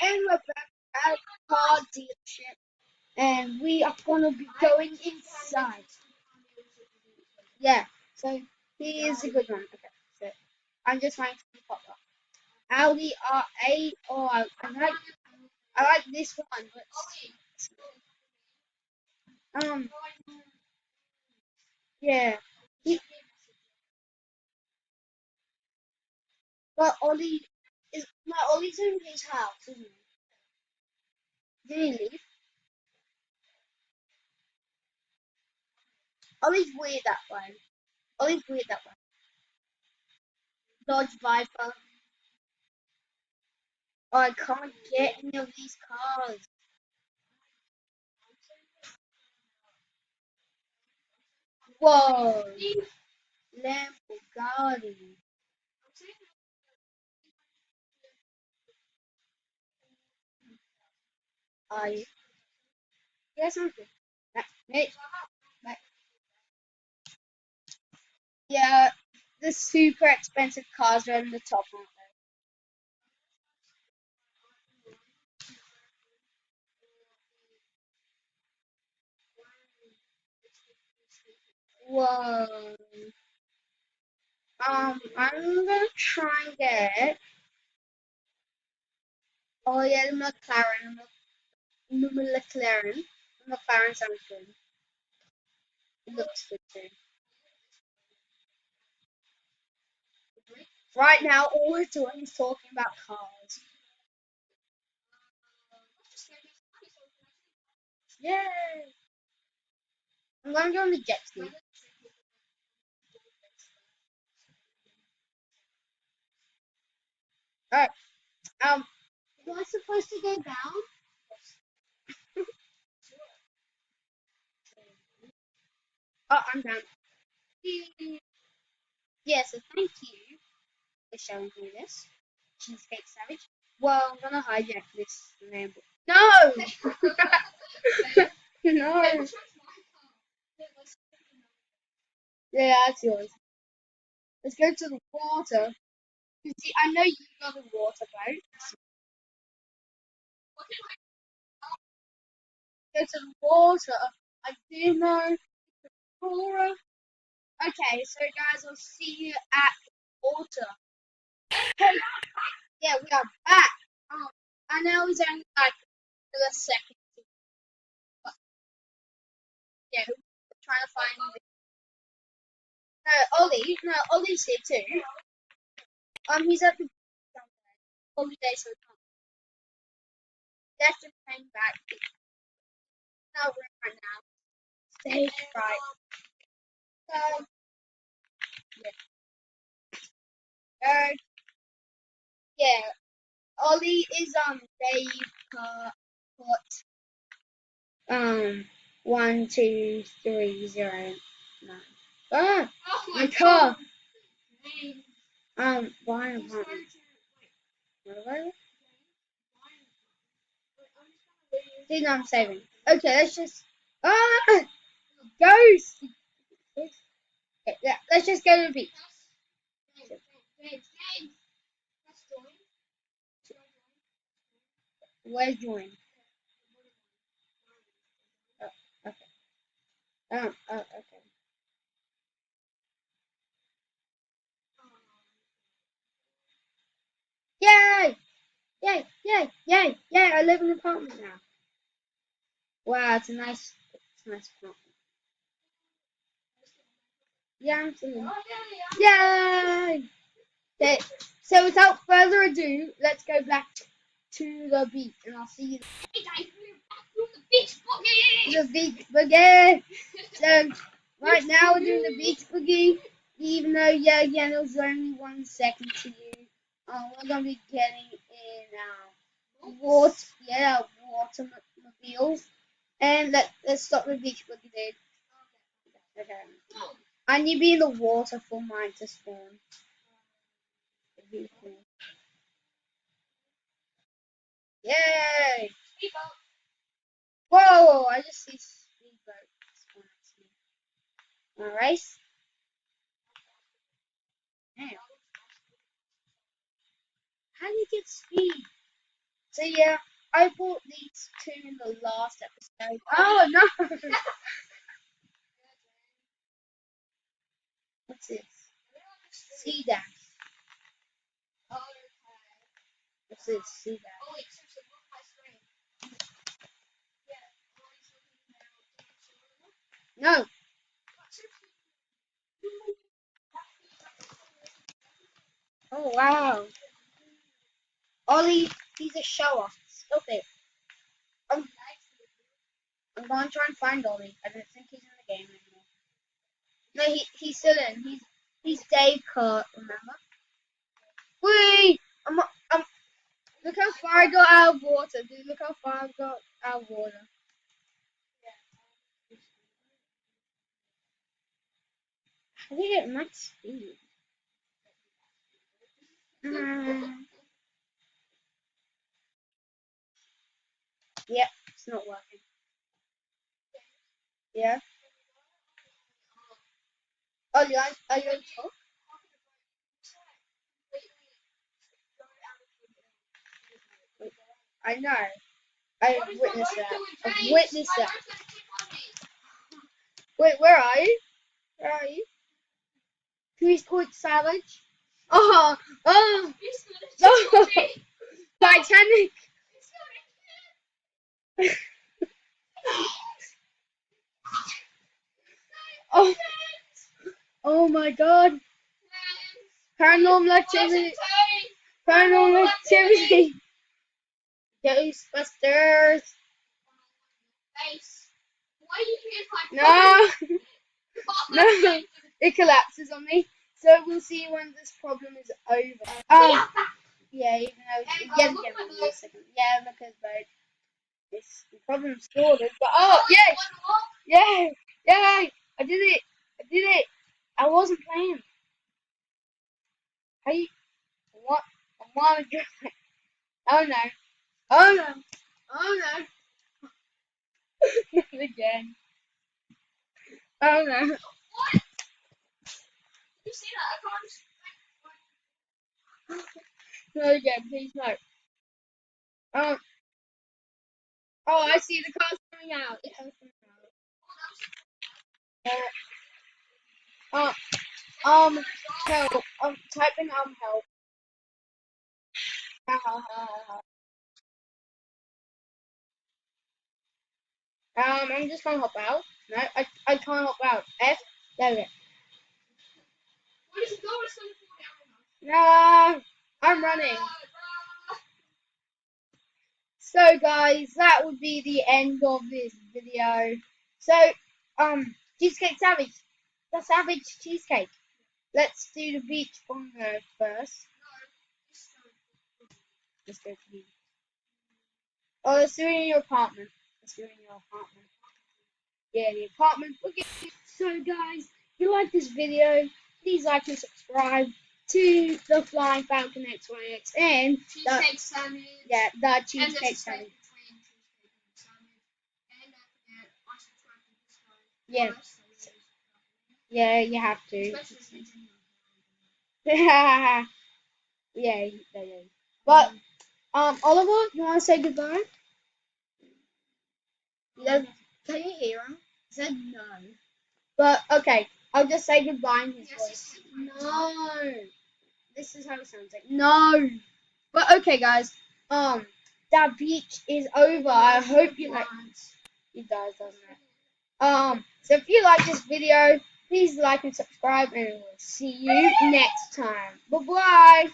And we're back at a car dealership, and we are gonna be going inside. Yeah, so here's a good one. Okay, so I'm just trying to pop up. Audi R8. Oh, I like this one, but yeah. He, but Ollie's in his house, isn't he? Did he leave? Ollie's weird that way. Ollie's weird that way. Dodge Viper. Oh, I can't get any of these cars. Whoa, Lamborghini. Are you? Yeah, sounds good. Mate, mate. Yeah, the super expensive cars are in the top, aren't they? Whoa. I'm gonna try and get. Oh yeah, the McLaren. The McLaren. The McLaren sounds good. It looks good too. Right now, all we're doing is talking about cars. Yay! I'm gonna go on the jet ski. Alright. Um, am I supposed to go down? Oh, I'm down. Yeah, so thank you for showing me this. Cheesecake Savage. Well, I'm gonna hijack this name. No! No! Yeah, that's yours. Let's go to the water. You see, I know you got a water boat. Go to the water. I do know. Laura. Okay, so guys, I'll see you at the water. Hey, yeah, we are back. I know it's only like for a second, but yeah, we're trying to find. No, Ollie. No, Ollie's here too. He's at the holiday, so left and came back. No room right now. Stage fright. So yeah, yeah. Ollie is Dave put 12309. Ah, my car. Why am I? What am I? See, now I'm saving. Okay, let's just. Ah, ghost. Okay, yeah, let's just go to the beach. Where's join? Oh, okay. Okay. Yay! Yay! Yay! Yay! Yay! I live in an apartment now. Wow, it's a nice apartment. Yeah, I'm feeling. Yay! Okay, so without further ado, let's go back to the beach, and I'll see you. The beach boogie. So right now we're doing the beach boogie. Even though yeah, again it was only 1 second to you. We're gonna be getting in water, yeah, watermobiles, and let's stop the beach boogie, dude. Okay. I need to be in the water for mine to spawn. Yay! Whoa! I just see speedboat spawn next to me. Alright. Damn. How do you get speed? So yeah, I bought these two in the last episode. Oh no! What's this? Sea dance. What's this? Sea dance. No. Oh wow. Ollie, he's a shower. Stop it. I'm, I'm going to try and find Ollie. I don't think he's in the game anymore. No, he's still in. He's Dave Kurt, remember? Whee! I'm look how far I got out of water, dude. Look how far I got out of water. How do you get max speed? Yep, it's not working. Yeah. Oh, are you on top? I know. I've witnessed that. I've witnessed that. Wait, where are you? Where are you? Can we call it Savage? Oh, oh, no. Titanic. Oh, oh my God. Paranormal activity. Paranormal activity. Ghostbusters. No, no. It collapses on me. So we'll see when this problem is over. Yeah, even though again in a second. Yeah, because like this the problem's sorted. But oh yeah, yeah, yeah. I did it. I did it. I wasn't playing. How you? What? I want to do. Oh no. Oh no. Oh no. Not again. Oh no. Not again, please no. Oh, oh, I see the car's coming out. The car's coming out. Help. I'm typing help. Ha, ha, ha, ha, ha. I'm just gonna hop out. No, I can't hop out. F. There we go. No, I'm running. So guys, that would be the end of this video. So, Cheesecake Savage. The Savage Cheesecake. Let's do the beach bongo first. Let's go to the beach. Oh, let's do it in your apartment. Let's do it in your apartment. Yeah, the apartment. Okay. So guys, if you like this video, please like and subscribe to the Flying Falcon X1X and Cheesecake Sandwich. yeah, the Cheesecake Sandwich. Yeah. Yeah, you have to. Yeah, yeah. But Oliver, you wanna say goodbye? Yeah. Can you hear him? He said no. But okay, I'll just say goodbye in his voice. No. This is how it sounds like. No. But okay, guys. That beach is over. I hope you like. It does, doesn't it? So if you like this video, please like and subscribe, and we'll see you next time. Bye bye.